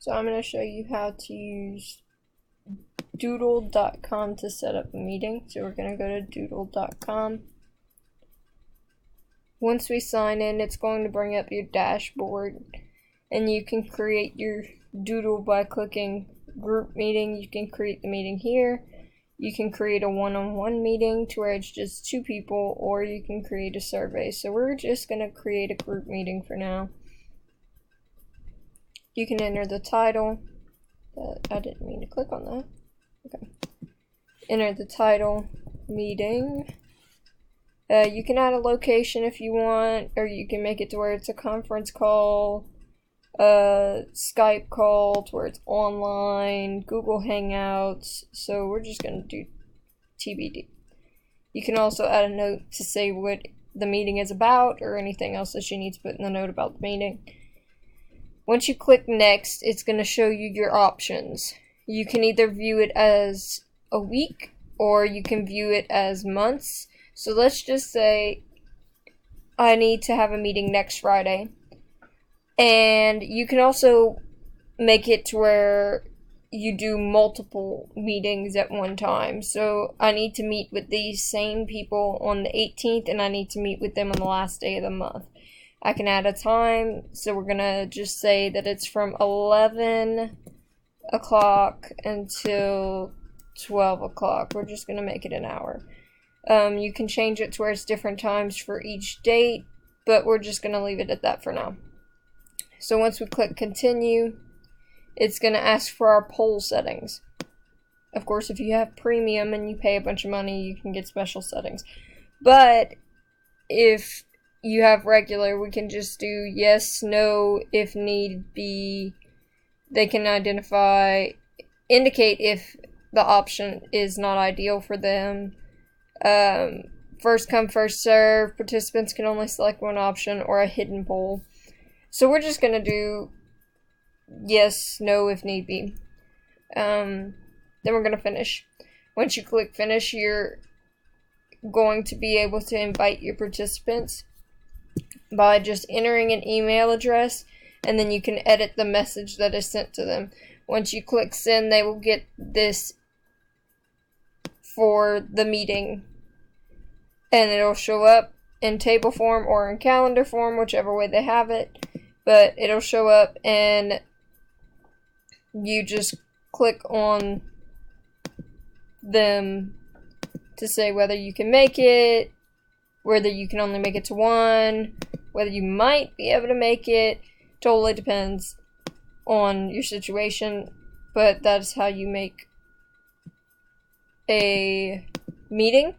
So I'm going to show you how to use doodle.com to set up a meeting. So we're going to go to doodle.com. Once we sign in, it's going to bring up your dashboard, and you can create your doodle by clicking group meeting. You can create the meeting here. You can create a one-on-one meeting to where it's just 2 people, or you can create a survey. So we're just going to create a group meeting for now. You can enter the title. I didn't mean to click on that. Okay. Enter the title, meeting. You can add a location if you want, or you can make it to where it's a conference call, Skype call, to where it's online, Google Hangouts. So we're just going to do TBD. You can also add a note to say what the meeting is about, or anything else that you need to put in the note about the meeting. Once you click next, it's going to show you your options. You can either view it as a week, or you can view it as months. So let's just say I need to have a meeting next Friday. And you can also make it to where you do multiple meetings at one time. So I need to meet with these same people on the 18th, and I need to meet with them on the last day of the month. I can add a time, so we're going to just say that it's from 11 o'clock until 12 o'clock. We're just going to make it an hour. You can change it to where it's different times for each date, but we're just going to leave it at that for now. So once we click continue, it's going to ask for our poll settings. Of course, if you have premium and you pay a bunch of money, you can get special settings. But if you have regular, we can just do yes, no, if need be. They can indicate if the option is not ideal for them. First come, first serve. Participants can only select one option, or a hidden poll. So we're just going to do yes, no, if need be. Then we're going to finish. Once you click finish, you're going to be able to invite your participants by just entering an email address, and then you can edit the message that is sent to them. Once you click send, they will get this for the meeting, and it'll show up in table form or in calendar form, whichever way they have it, but it'll show up, and you just click on them to say whether you can make it, whether you can only make it to one, whether you might be able to make it. Totally depends on your situation, but that's how you make a meeting.